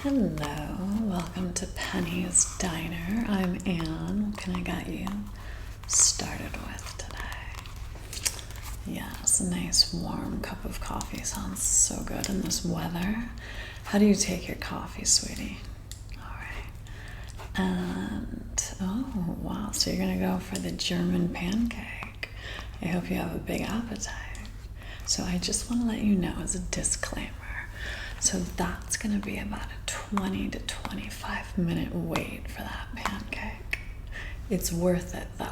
Hello, welcome to Penny's Diner. I'm Anne. What can I get you started with today? Yes, a nice warm cup of coffee sounds so good in this weather. How do you take your coffee, sweetie? All right. And, oh, wow, so you're gonna go for the German pancake. I hope you have a big appetite. So I just want to let you know as a disclaimer, so that's going to be about a 20 to 25 minute wait for that pancake. It's worth it though.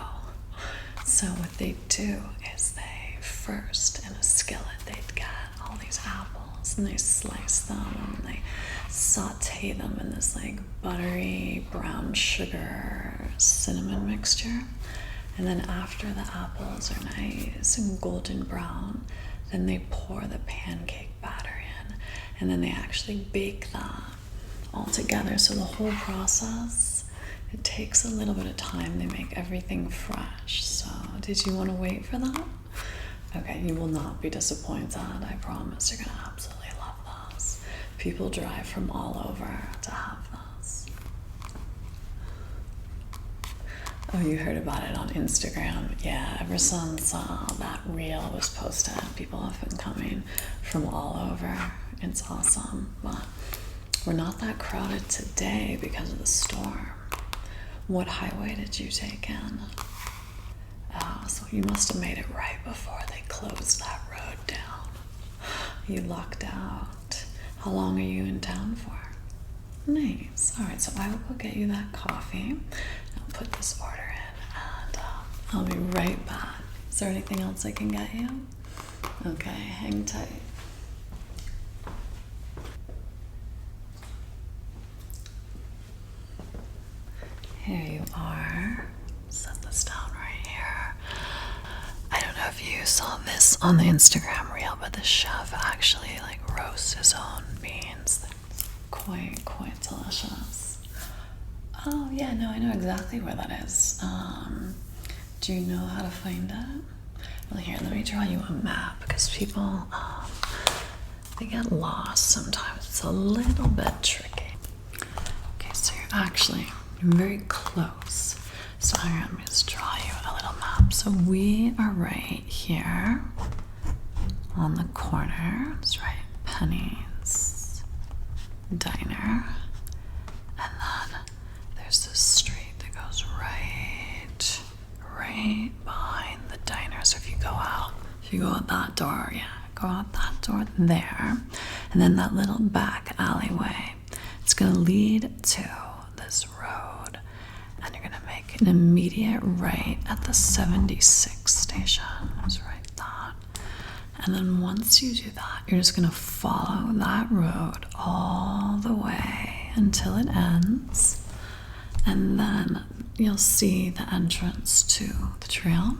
So what they do is they first, in a skillet, they'd get all these apples and they slice them and they saute them in this like buttery brown sugar cinnamon mixture. And then after the apples are nice and golden brown, then they pour the pancake batter in, and then they actually bake that all together. So the whole process, it takes a little bit of time. They make everything fresh. So did you want to wait for that? Okay, you will not be disappointed. I promise you're gonna absolutely love this. People drive from all over to have this. Oh, you heard about it on Instagram? Yeah, ever since that reel was posted, people have been coming from all over. It's awesome, but we're not that crowded today because of the storm. What highway did you take in? Oh, so you must have made it right before they closed that road down. You lucked out. How long are you in town for? Nice. All right, so I will go get you that coffee. I'll put this order in, and I'll be right back. Is there anything else I can get you? Okay, hang tight. Here you are. Set this down right here. I don't know if you saw this on the Instagram reel, but the chef actually like roasts his own beans. Quite delicious. Oh yeah, no, I know exactly where that is. Do you know how to find it? Well, here, let me draw you a map, because people, they get lost sometimes. It's a little bit tricky. Okay, so you're very close. So I'm gonna just draw you a little map. So we are right here on the corner. That's right, Penny's Diner. And then there's this street that goes right behind the diner. So if you go out that door, go out that door there, and then that little back alleyway, it's gonna lead to this road, and you're gonna make an immediate right at the 76 station. That's right, that. And then once you do that, you're just gonna follow that road all the way until it ends, and then you'll see the entrance to the trail.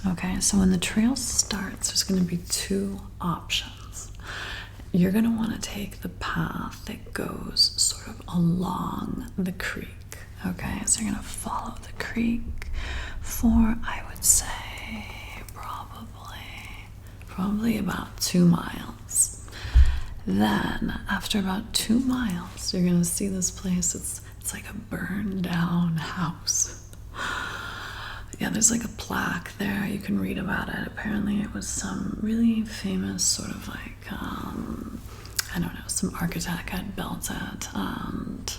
Okay, so when the trail starts, there's gonna be two options. You're gonna wanna take the path that goes sort of along the creek. Okay, so you're gonna follow the creek for, I would say, probably about 2 miles. Then, after about 2 miles, you're gonna see this place. It's like a burned down house. Yeah, there's like a plaque there. You can read about it. Apparently it was some really famous sort of like, I don't know, some architect had built it. And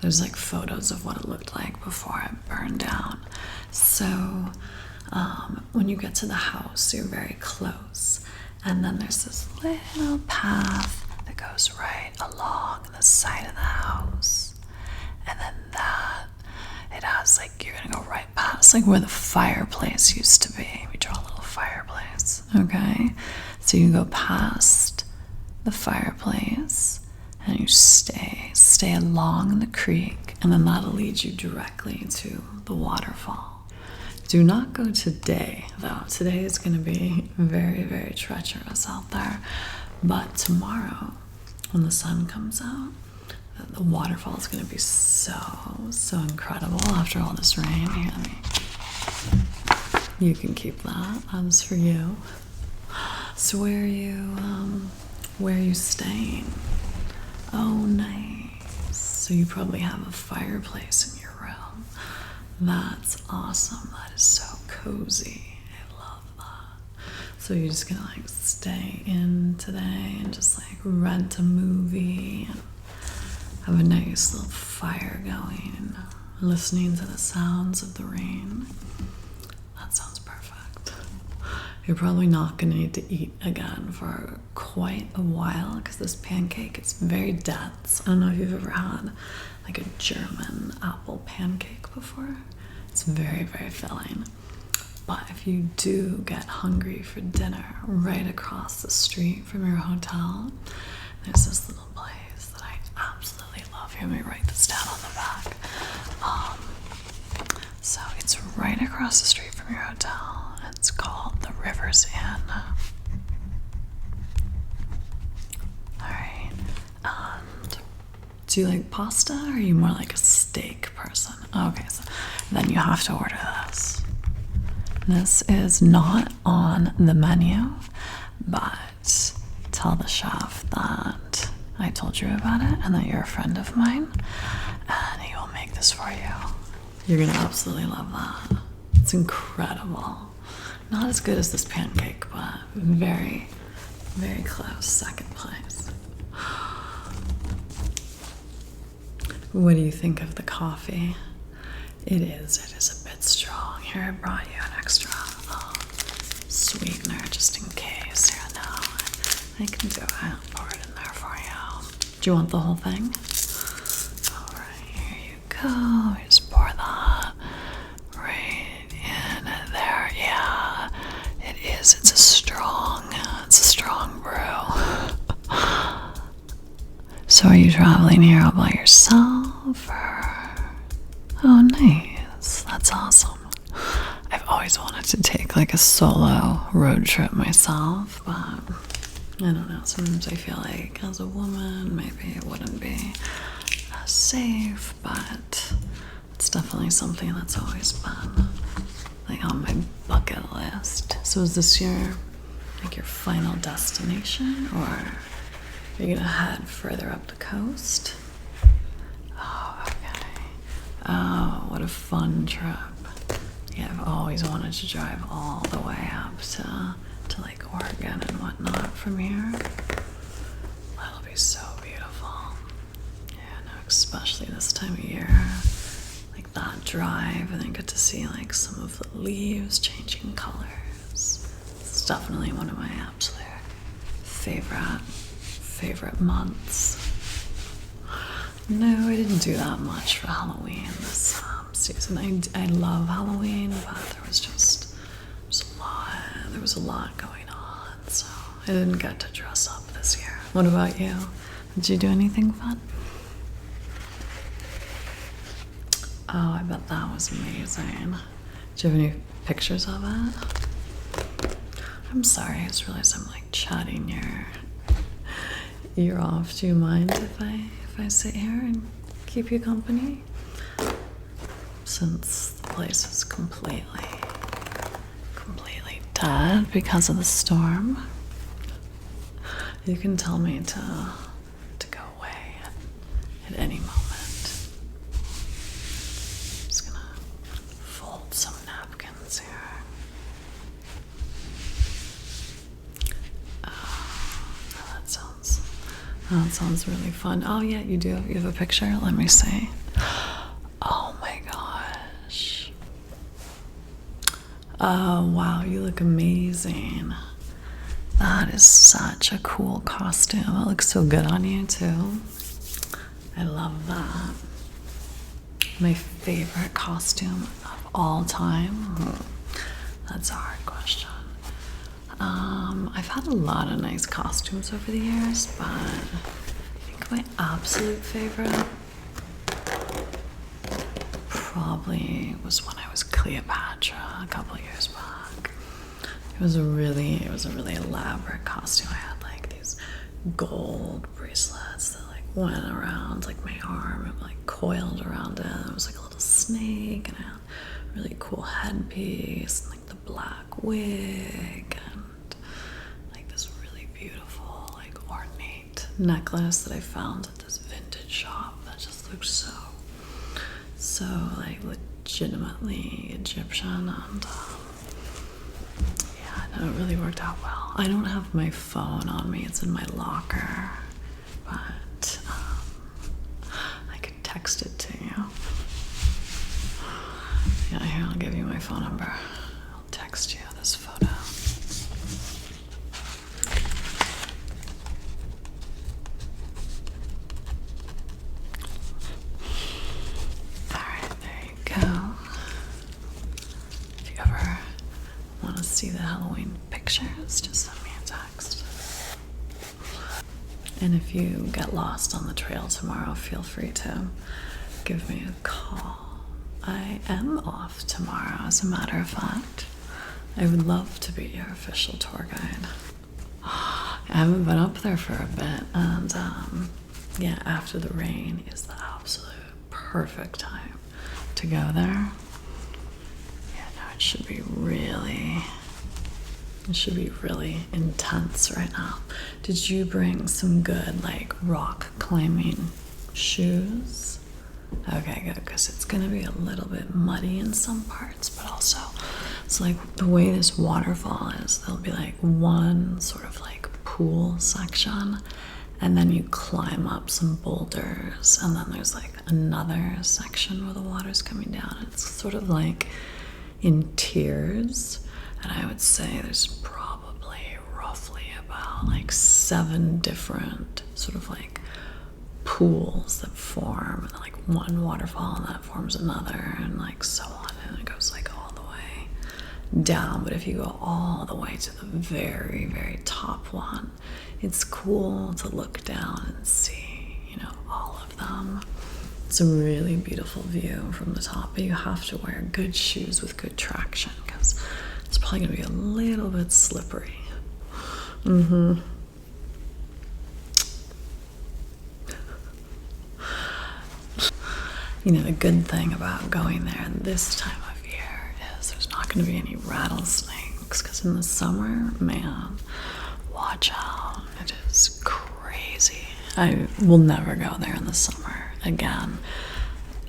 there's like photos of what it looked like before it burned down. So when you get to the house, you're very close. And then there's this little path that goes right along the side of the house. And then it has like, you're gonna go right past like where the fireplace used to be. We draw a little fireplace, okay? So you go past the fireplace and you stay along the creek, and then that'll lead you directly to the waterfall. Do not go today, though. Today is gonna be very, very treacherous out there. But tomorrow, when the sun comes out, the waterfall is going to be so incredible after all this rain. Here, you can keep that. That's for you. So where are you staying? Oh, nice. So you probably have a fireplace in your room. That's awesome. That is so cozy. I love that. So you're just gonna like stay in today and just like rent a movie and have a nice little fire going and listening to the sounds of the rain. That sounds perfect. You're probably not going to need to eat again for quite a while because this pancake, it's very dense. I don't know if you've ever had like a German apple pancake before. It's very, very filling. But if you do get hungry for dinner, right across the street from your hotel, there's this little place that I absolutely love. Here, let me write this down on the back. So it's right across the street from your hotel. It's called the Rivers Inn. Alright. And do you like pasta or are you more like a steak person? Okay, so then you have to order this. This is not on the menu, but tell the chef that I told you about it and that you're a friend of mine, and he will make this for you. You're gonna absolutely love that. It's incredible. Not as good as this pancake, but very, very close. Second place. What do you think of the coffee? It is a bit strong. Here, I brought you an extra sweetener just in case. Here, now I can do it. I'll pour it in there for you. Do you want the whole thing? All right, here you go. Just pour that right in there. Yeah, it is. It's a strong brew. So are you traveling here all by yourself or? Oh, nice. That's awesome. I've always wanted to take like a solo road trip myself, but I don't know. Sometimes I feel like as a woman, maybe it wouldn't be as safe, but it's definitely something that's always been like on my bucket list. So is this your final destination, or are you gonna head further up the coast? Oh, okay. Oh, what a fun trip. Yeah, I've always wanted to drive all the way up to like Oregon and whatnot from here. That'll be so beautiful. Yeah, no, especially this time of year. Like that drive, and then get to see like some of the leaves changing colors. It's definitely one of my absolute favorite months. No, I didn't do that much for Halloween this season. I love Halloween, but there was a lot going on, so I didn't get to dress up this year. What about you? Did you do anything fun? Oh, I bet that was amazing. Do you have any pictures of it? I'm sorry, I just realized I'm like chatting your ear off. Do you mind if I sit here and keep you company? Since the place is completely dead because of the storm, you can tell me to go away at any moment. I'm just gonna fold some napkins here. That sounds really fun. Oh yeah, you do. You have a picture? Let me see. Oh my gosh. Oh wow, you look amazing. That is such a cool costume. It looks so good on you too. I love that. My favorite costume of all time? That's a hard question. I've had a lot of nice costumes over the years, but I think my absolute favorite probably was when I was Cleopatra a couple of years back. It was a really elaborate costume. I had like these gold bracelets that like went around like my arm and like coiled around it. It was like a little snake, and I had a really cool headpiece and like the black wig and like this really beautiful like ornate necklace that I found at this vintage shop that just looked so like legitimately Egyptian, and yeah, no, it really worked out well. I don't have my phone on me, it's in my locker, but I could text it to you. Yeah, here, I'll give you my phone number. I'll text you this photo. Alright, there you go. If you ever want to see the Halloween pictures, just send me a text. And if you get lost on the trail tomorrow, feel free to give me a call. I am off tomorrow, as a matter of fact. I would love to be your official tour guide. I haven't been up there for a bit, and yeah, after the rain is the absolute perfect time to go there. Yeah, no, it should be really intense right now. Did you bring some good, like, rock climbing shoes? Okay, good, because it's gonna be a little bit muddy in some parts, but also it's like the way this waterfall is, there'll be like one sort of like pool section, and then you climb up some boulders, and then there's like another section where the water's coming down. It's sort of like in tiers, and I would say there's probably roughly about like 7 different sort of like pools that form, and like one waterfall, and that forms another, and like so on, and it goes like all the way down. But if you go all the way to the very, very top one, it's cool to look down and see, you know, all of them. It's a really beautiful view from the top, but you have to wear good shoes with good traction, because it's probably gonna be a little bit slippery. You know, the good thing about going there this time of year is there's not going to be any rattlesnakes, because in the summer, man, watch out. It is crazy. I will never go there in the summer again.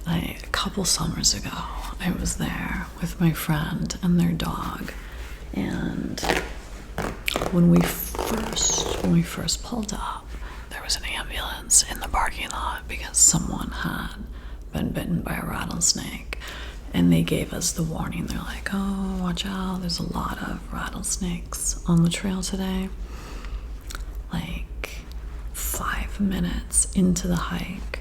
A couple summers ago, I was there with my friend and their dog, and when we first pulled up, there was an ambulance in the parking lot because someone had been bitten by a rattlesnake, and they gave us the warning. They're like, oh, watch out, there's a lot of rattlesnakes on the trail today. Like 5 minutes into the hike,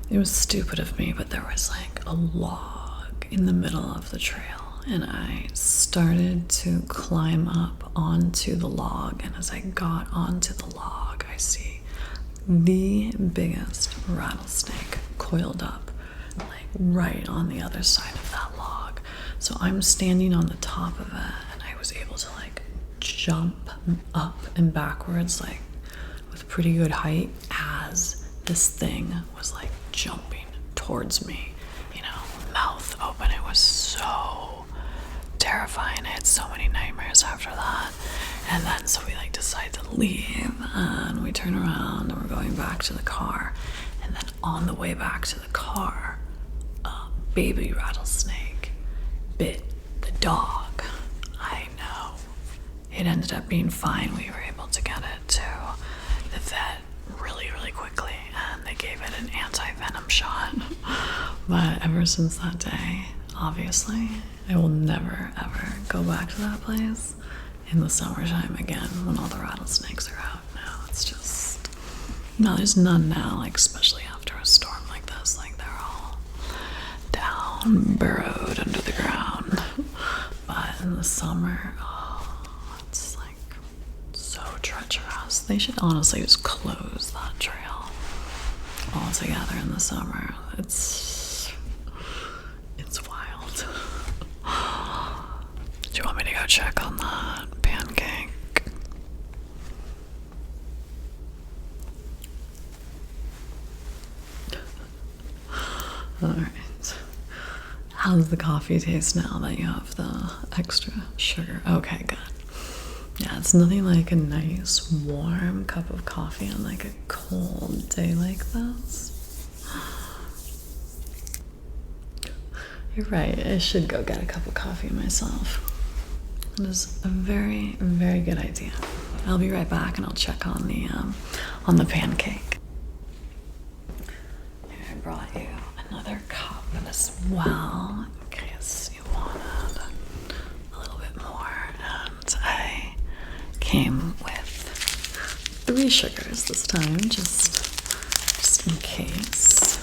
it was stupid of me, but there was like a log in the middle of the trail, and I started to climb up onto the log, and as I got onto the log, I see the biggest rattlesnake coiled up like right on the other side of that log. So I'm standing on the top of it, and I was able to like jump up and backwards like with pretty good height as this thing was like jumping towards me, you know, mouth open. It was so terrifying. I had so many nightmares after that. And then so we like decide to leave, and we turn around and we're going back to the car, and then on the way back to the car, a baby rattlesnake bit the dog. I know. It ended up being fine. We were able to get it to the vet really, really quickly, and they gave it an anti-venom shot. But ever since that day, obviously, I will never ever go back to that place in the summertime again when all the rattlesnakes are out. Now it's just, no, there's none now, like especially after a storm like this, like they're all down, burrowed under the ground. But in the summer, oh, it's like so treacherous. They should honestly just close that trail altogether in the summer. It's wild. Do you want me to go check on that pancake? Alright. How's the coffee taste now that you have the extra sugar? Okay, good. Yeah, it's nothing like a nice warm cup of coffee on like a cold day like this. You're right. I should go get a cup of coffee myself. It is a very, very good idea. I'll be right back, and I'll check on the pancake. Here, I brought you another cup as well, in case you wanted a little bit more. And I came with 3 sugars this time, just in case.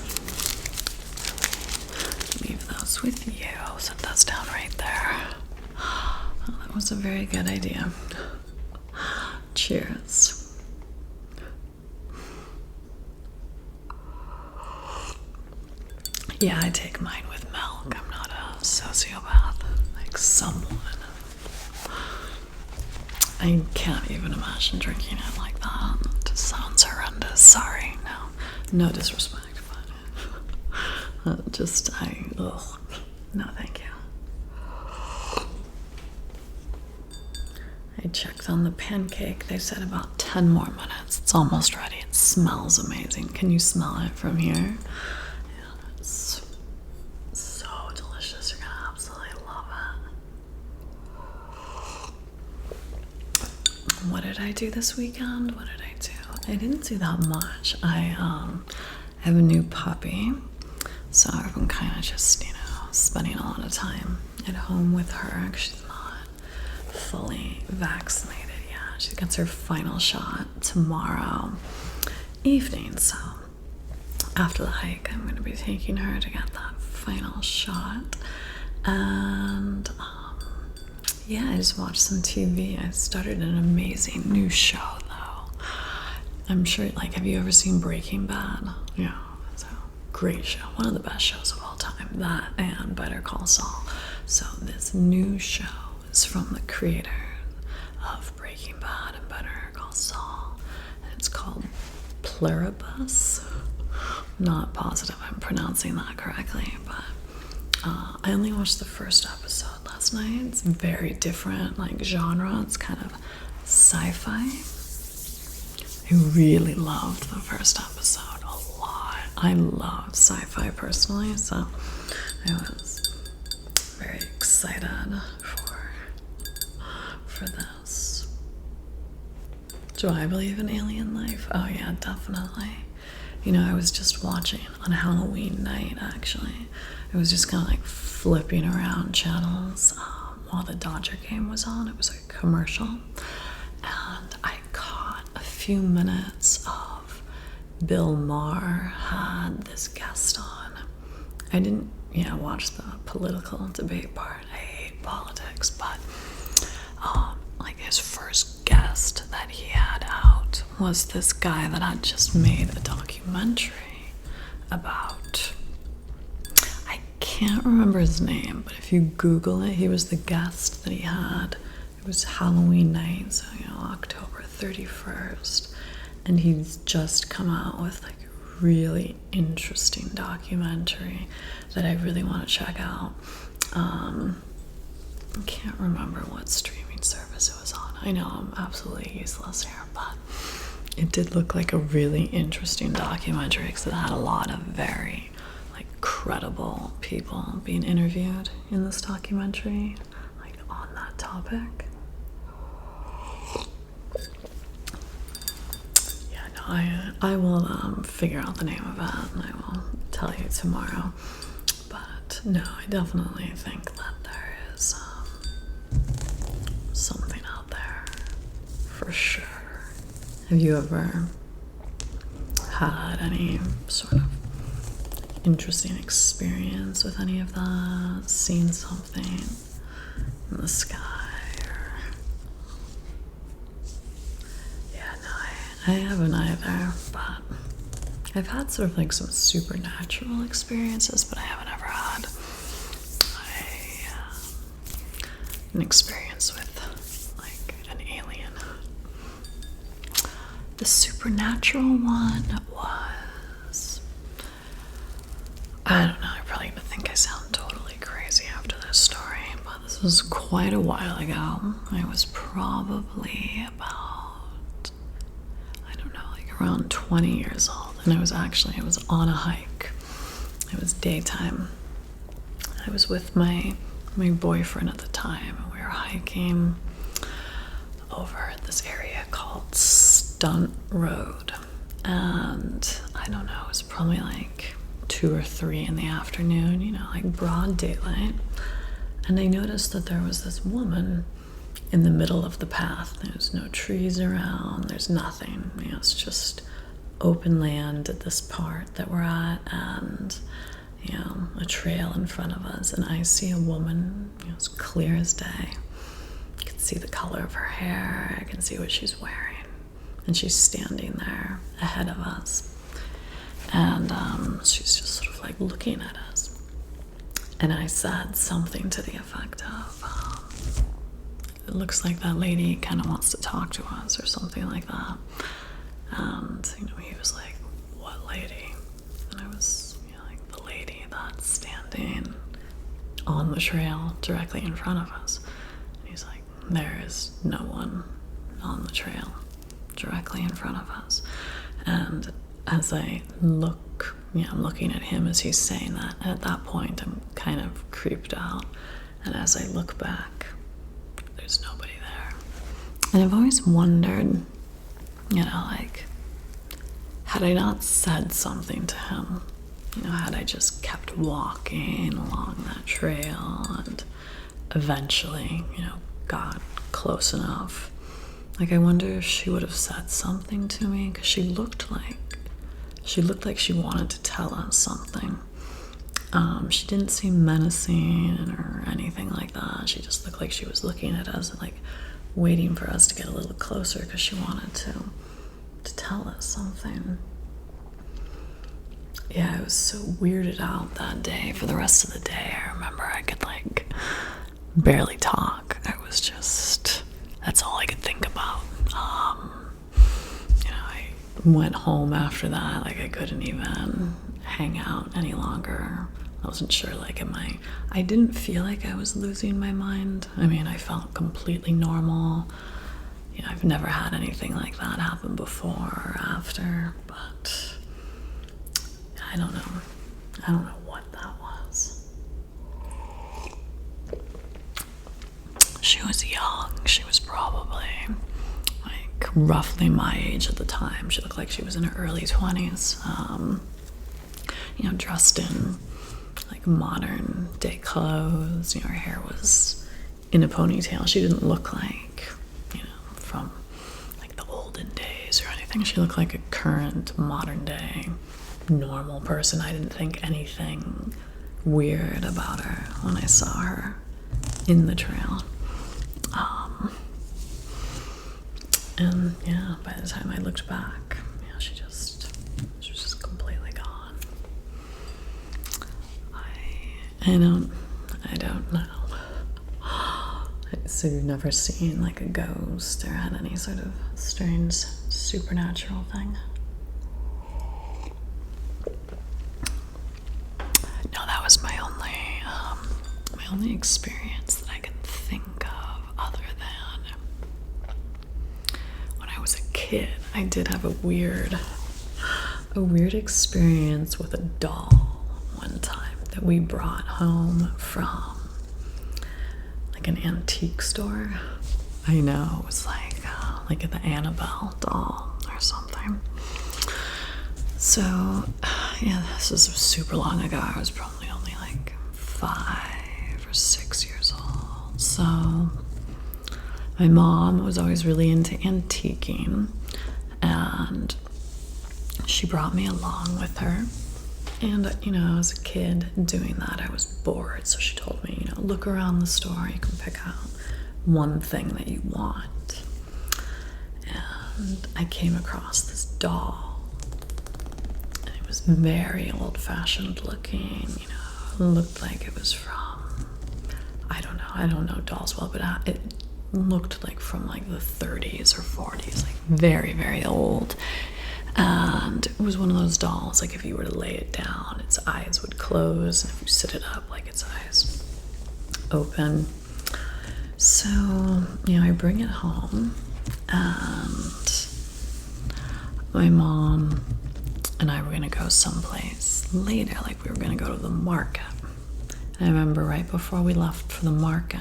Leave those with you. Set those down right there. Oh, that was a very good idea. Cheers. Yeah, I take mine with milk. I'm not a sociopath like someone. I can't even imagine drinking it like that. It just sounds horrendous. Sorry, no disrespect, but no, thank you. I checked on the pancake. They said about 10 more minutes. It's almost ready. It smells amazing. Can you smell it from here? Yeah, it's so delicious. You're gonna absolutely love it. What did I do this weekend? What did I do? I didn't do that much. I have a new puppy, so I've been kind of just, spending a lot of time at home with her. She's not fully vaccinated yet. She gets her final shot tomorrow evening, so after the hike, I'm going to be taking her to get that final shot. And yeah, I just watched some TV. I started an amazing new show, though. I'm sure, have you ever seen Breaking Bad? Yeah, it's a great show. One of the best shows of all time. That and Better Call Saul. So this new show is from the creator of Breaking Bad and Better Call Saul. And it's called Pluribus. Not positive I'm pronouncing that correctly, but I only watched the first episode last night. It's very different, genre. It's kind of sci-fi. I really loved the first episode a lot. I love sci-fi personally, so I was very excited for this. Do I believe in alien life? Oh yeah, definitely. I was just watching on Halloween night, actually. I was just kind of flipping around channels while the Dodger game was on. It was a commercial. And I caught a few minutes of Bill Maher had this guest on. I didn't, watch the political debate part. I hate politics, but his first guest that he had out was this guy that had just made a documentary about, I can't remember his name, but if you Google it, he was the guest that he had. It was Halloween night, so October 31st, and he's just come out with a really interesting documentary that I really want to check out. I can't remember what streaming service it was on. I know I'm absolutely useless here, but it did look like a really interesting documentary because it had a lot of very credible people being interviewed in this documentary on that topic. Yeah, no, I will figure out the name of it and I will tell you tomorrow. But no, I definitely think that there is something out there for sure. Have you ever had any sort of interesting experience with any of that? Seen something in the sky? Yeah, no, I haven't either, but I've had sort of some supernatural experiences, but I haven't ever had an experience with an alien. The supernatural one was, I don't know, you're probably gonna think I sound totally crazy after this story, but this was quite a while ago. I was probably about, I don't know, around 20 years old, and I was on a hike. It was daytime, I was with my boyfriend at the time, and we were hiking over this area called Stunt Road. And I don't know, it was probably like 2 or 3 in the afternoon, you know, like broad daylight. And I noticed that there was this woman in the middle of the path. There's no trees around, there's nothing. You know, it's just open land at this part that we're at, and, you know, a trail in front of us. And I see a woman, you know, as clear as day. I can see the color of her hair, I can see what she's wearing. And she's standing there ahead of us. And she's just sort of like looking at us. And I said something to the effect of, it looks like that lady kind of wants to talk to us, or something like that. And, you know, he was like, what lady? And I was, you know, like, the lady that's standing on the trail directly in front of us. And he's like, there is no one on the trail directly in front of us. And as I look, you know, I'm looking at him as he's saying that, and at that point I'm kind of creeped out. And as I look back, there's nobody there. And I've always wondered, you know, like, had I not said something to him, you know, had I just kept walking along that trail and eventually, you know, got close enough, like, I wonder if she would have said something to me, because she looked like she wanted to tell us something. She didn't seem menacing or anything like that. She just looked like she was looking at us and, like, waiting for us to get a little closer, because she wanted to tell us something. Yeah, I was so weirded out that day. For the rest of the day, I remember I could, like, barely talk. I was just, that's all I could think about. You know, I went home after that, like, I couldn't even hang out any longer. I wasn't sure, like, I didn't feel like I was losing my mind. I mean, I felt completely normal. You know, I've never had anything like that happen before or after, but I don't know what that was. She was young. She was probably, like, roughly my age at the time. She looked like she was in her early 20s. You know, dressed in, like, modern day clothes. You know, her hair was in a ponytail. She didn't look like, you know, from, like, the olden days or anything. She looked like a current, modern day, normal person. I didn't think anything weird about her when I saw her in the trail. And yeah, by the time I looked back, you know, she was just completely gone. I don't know. So you've never seen, like, a ghost or had any sort of strange supernatural thing? No, that was my only experience that I can think of, other than when I was a kid. I did have a weird experience with a doll one time that we brought home from, like, an antique store. I know, it was like the Annabelle doll or something. So, yeah, this was super long ago. I was probably only like 5 or 6 years old. So, my mom was always really into antiquing, and she brought me along with her. And, you know, as a kid doing that, I was bored. So she told me, you know, look around the store. You can pick out one thing that you want. And I came across this doll. And it was very old-fashioned looking, you know. It looked like it was from, I don't know dolls well, but it looked like from, like, the 30s or 40s, like, very, very old. And it was one of those dolls, like, if you were to lay it down, its eyes would close, and if you sit it up, like, its eyes open. So, you know, I bring it home, and my mom and I were gonna go someplace later, like, we were gonna go to the market. And I remember right before we left for the market,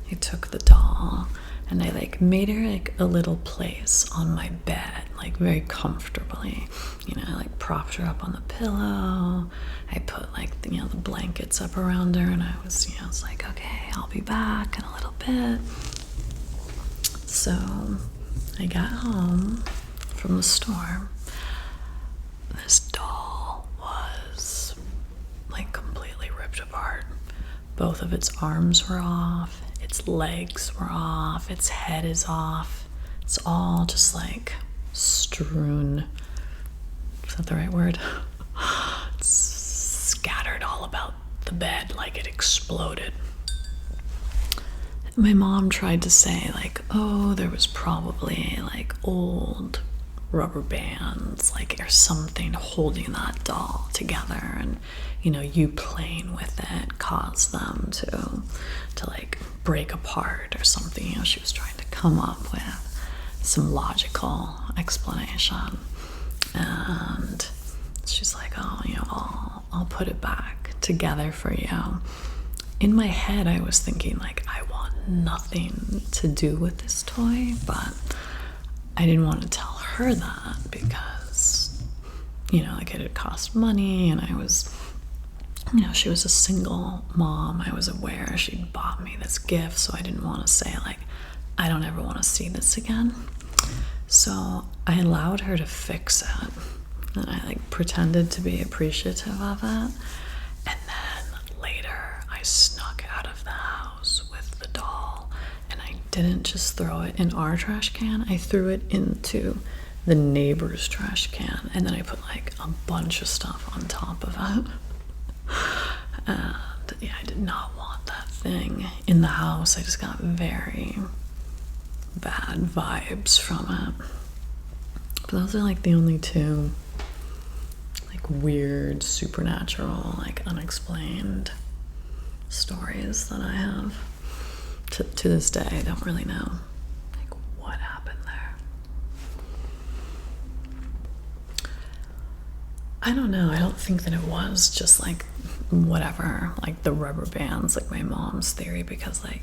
they took the doll and they like made her like a little place on my bed, like very comfortably. You know, I like propped her up on the pillow. I put like the blankets up around her, and I was like, okay, I'll be back in a little bit. So I got home from the store. This doll was like completely ripped apart. Both of its arms were off, its legs were off, its head is off. It's all just like strewn. Is that the right word? It's scattered all about the bed like it exploded. My mom tried to say like, oh, there was probably like old rubber bands like or something holding that doll together, and you playing with it caused them to like break apart or something. She was trying to come up with some logical explanation, and she's like, oh, I'll put it back together for you. In my head I was thinking like, I want nothing to do with this toy, but I didn't want to tell her that because like it had cost money, and I was she was a single mom. I was aware she'd bought me this gift, so I didn't want to say like, I don't ever want to see this again. So I allowed her to fix it, and I like pretended to be appreciative of it. And then later I snuck out of the house with the doll, and I didn't just throw it in our trash can, I threw it into the neighbor's trash can, and then I put like a bunch of stuff on top of it. And yeah, I did not want that thing in the house. I just got very bad vibes from it. But those are like the only two like weird, supernatural, like unexplained stories that I have. To this day, I don't really know like what happened there. I don't know. I don't think that it was just like whatever, like the rubber bands, like my mom's theory, because like,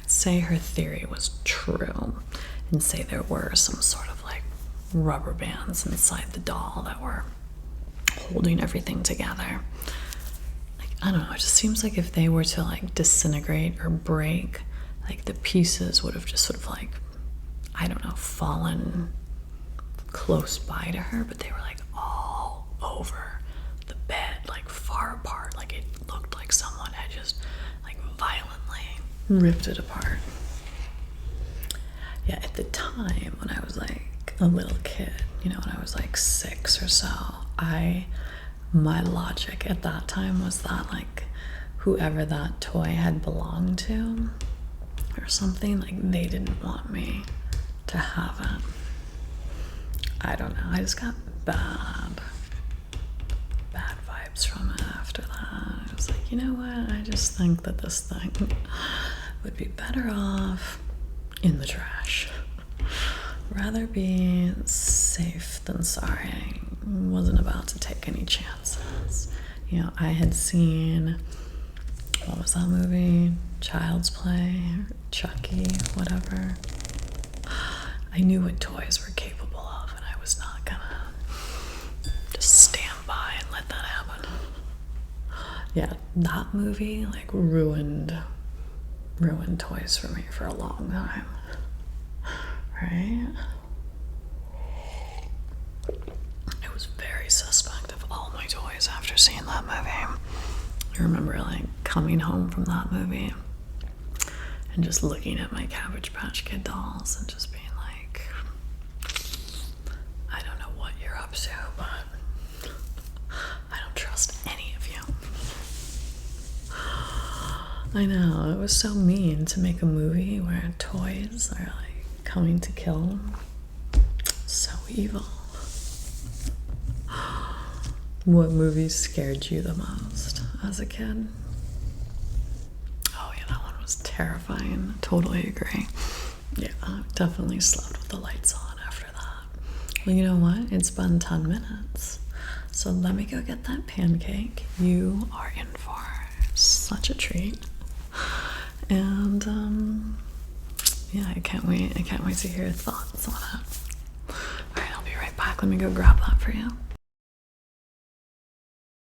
say her theory was true, and say there were some sort of like rubber bands inside the doll that were holding everything together. Like, I don't know, it just seems like if they were to like disintegrate or break, like the pieces would have just sort of like, I don't know, fallen close by to her, but they were like all over the bed, like far apart. Like it looked like someone had just like violently ripped it apart. Yeah, at the time when I was like a little kid, when I was like 6 or so, my logic at that time was that like whoever that toy had belonged to or something, like they didn't want me to have it. I don't know, I just got bad vibes from it after that. I was like, you know what, I just think that this thing would be better off in the trash. Rather be safe than sorry. I wasn't about to take any chances. I had seen, what was that movie? Child's Play, Chucky, whatever. I knew what toys were capable of, and I was not gonna just stand by and let that happen. Yeah, that movie like ruined toys for me for a long time. Right? I was very suspect of all my toys after seeing that movie. I remember like coming home from that movie and just looking at my Cabbage Patch Kid dolls and just being like, I don't know what you're up to, but I don't trust any of you. I know, it was so mean to make a movie where toys are like coming to kill. So evil. What movies scared you the most as a kid? Oh yeah, that one was terrifying. Totally agree. Yeah, I definitely slept with the lights on after that. Well, you know what? It's been 10 minutes. So let me go get that pancake. You are in for such a treat. And yeah, I can't wait. I can't wait to hear your thoughts on it. All right, I'll be right back. Let me go grab that for you.